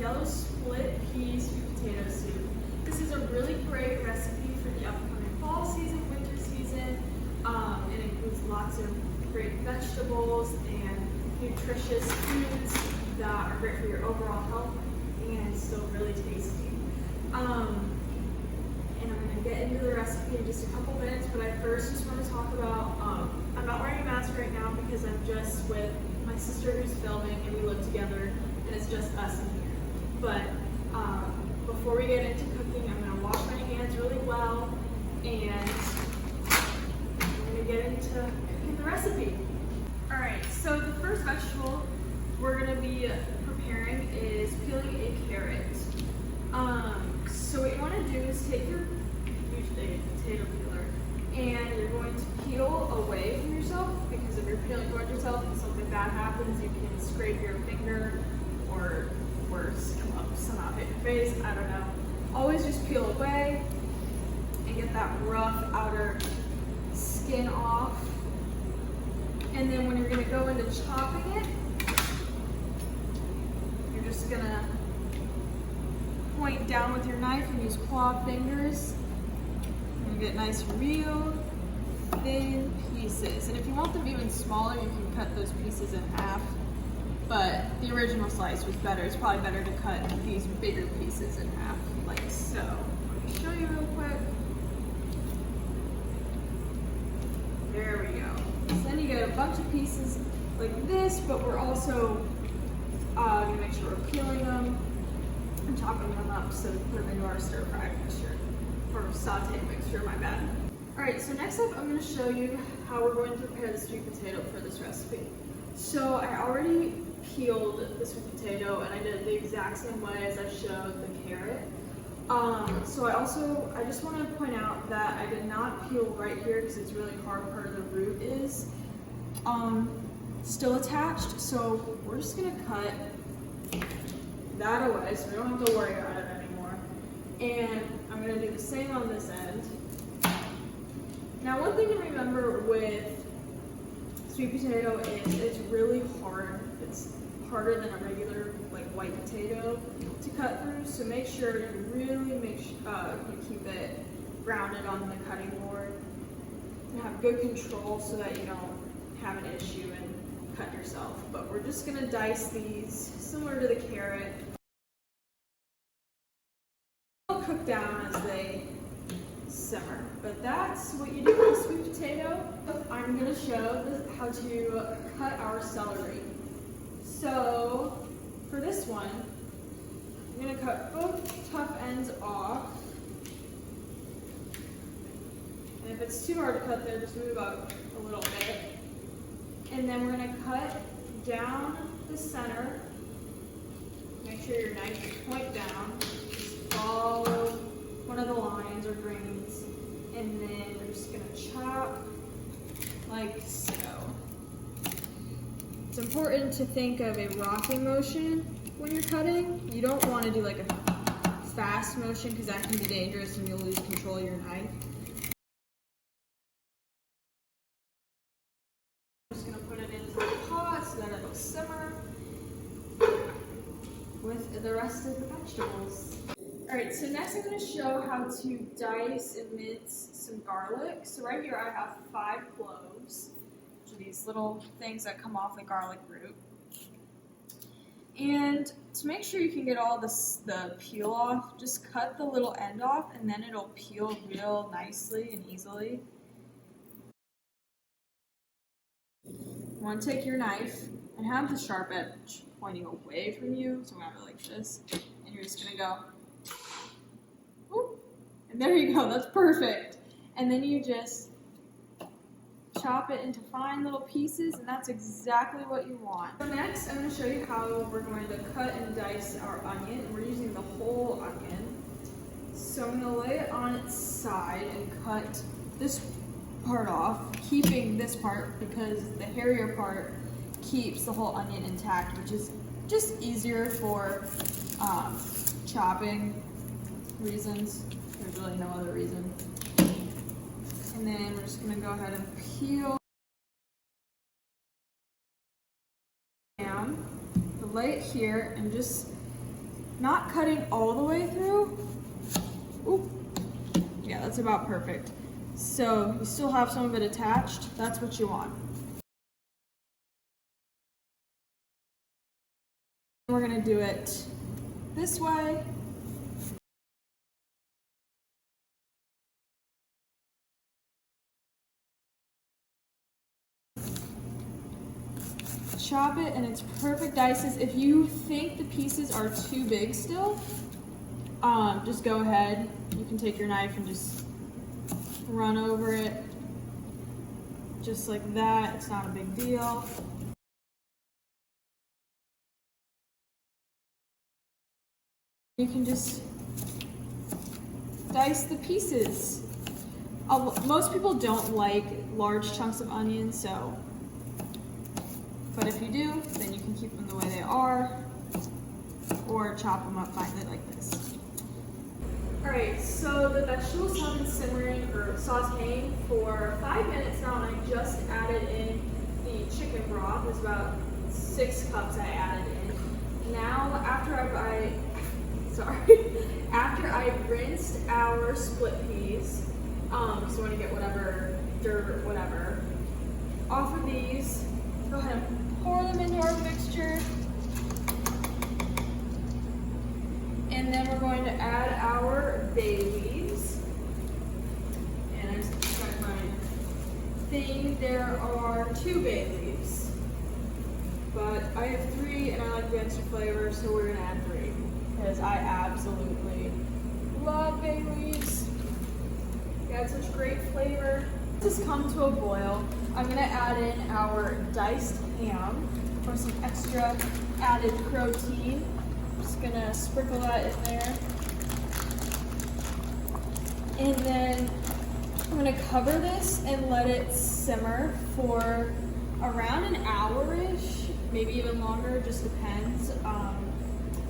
yellow split pea sweet potato soup. This is a really great recipe for the upcoming fall season, winter season. It includes lots of great vegetables and nutritious foods that are great for your overall health and still really tasty. And I'm going to get into the recipe in just a couple minutes, but I first just want to talk about, I'm not wearing a mask right now because I'm just with my sister who's filming and we live together and it's just us in here. But before we get into cooking, I'm going to wash my hands really well and I'm going to get into cooking the recipe. Alright, so the first vegetable we're going to be preparing is peeling a carrot. So what you want to do is take your potato peeler and you're going to peel away from yourself, because if you're peeling towards yourself and something bad happens, you can scrape your finger or worse, somehow hit your face, I don't know. Always just peel away and get that rough outer skin off. And then when you're going to go into chopping it, you're just going to point down with your knife and use claw fingers. And get nice, real thin pieces. And if you want them even smaller, you can cut those pieces in half. But the original slice was better. It's probably better to cut these bigger pieces in half, like so. Let me show you real quick. There we go. So then you get a bunch of pieces like this, but we're also gonna make sure we're peeling them and chopping them up so we put them into our stir fry mixture, or saute mixture, my bad. All right, so next up I'm gonna show you how we're going to prepare the sweet potato for this recipe. So I already peeled the sweet potato and I did it the exact same way as I showed the carrot. So I just want to point out that I did not peel right here because it's really hard part of the root is still attached. So we're just gonna cut that away so we don't have to worry about it anymore. And I'm gonna do the same on this end. Now one thing to remember with sweet potato is it's really hard. It's harder than a regular like white potato to cut through, so make sure you really you keep it grounded on the cutting board and have good control so that you don't have an issue and cut yourself. But we're just going to dice these similar to the carrot. They'll cook down as they simmer, but that's what you do with a sweet potato. I'm going to show how to cut our celery. So for this one, I'm going to cut both tough ends off. And if it's too hard to cut there, just move up a little bit. And then we're going to cut down the center. Make sure your knife is point down. Just follow one of the lines or grains. And then we're just going to chop like so. It's important to think of a rocking motion when you're cutting. You don't want to do like a fast motion because that can be dangerous and you'll lose control of your knife. I'm just going to put it into the pot so that it'll simmer with the rest of the vegetables. Alright, so next I'm going to show how to dice and mince some garlic. So right here I have 5 cloves. These little things that come off the garlic root. And to make sure you can get all the peel off, just cut the little end off and then it'll peel real nicely and easily. You want to take your knife and have the sharp edge pointing away from you, so I'm going to have it like this, and you're just going to go, whoop, and there you go, that's perfect. And then you just chop it into fine little pieces, and that's exactly what you want. So next, I'm going to show you how we're going to cut and dice our onion, and we're using the whole onion. So I'm going to lay it on its side and cut this part off, keeping this part because the hairier part keeps the whole onion intact, which is just easier for chopping reasons. There's really no other reason. And then we're just going to go ahead and peel down, lay it here, and just not cutting all the way through. Oop. Yeah, that's about perfect. So you still have some of it attached. That's what you want. We're gonna do it this way. Chop it and it's perfect dices. If you think the pieces are too big still, just go ahead. You can take your knife and just run over it just like that. It's not a big deal. You can just dice the pieces. Most people don't like large chunks of onion, but if you do, then you can keep them the way they are, or chop them up finely like this. All right, so the vegetables have been simmering or sauteing for 5 minutes now, and I just added in the chicken broth. There's about 6 cups I added in. Now, after I rinsed our split peas, so I want to get whatever dirt or whatever off of these. Go ahead and pour them into our mixture. And then we're going to add our bay leaves. And I just got my thing. There are 2 bay leaves. But I have 3 and I like the extra flavor, so we're gonna add 3. Because I absolutely love bay leaves. They add such great flavor. This has come to a boil. I'm gonna add in our diced ham for some extra added protein. I'm just gonna sprinkle that in there. And then I'm gonna cover this and let it simmer for around an hour-ish, maybe even longer, just depends.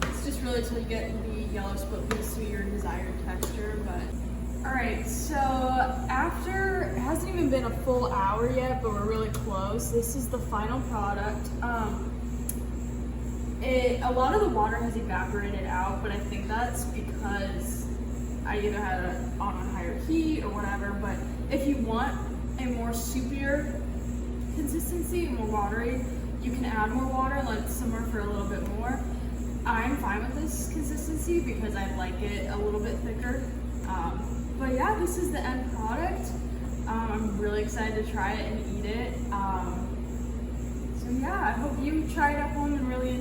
It's just really until you get the yellow split peas to your desired texture, but. All right, so after, it hasn't even been a full hour yet, but we're really close. This is the final product. A lot of the water has evaporated out, but I think that's because I either had it on a higher heat or whatever, but if you want a more soupier consistency, more watery, you can add more water and let it simmer for a little bit more. I'm fine with this consistency because I like it a little bit thicker. But yeah, this is the end product. I'm really excited to try it and eat it. So yeah, I hope you try it at home and really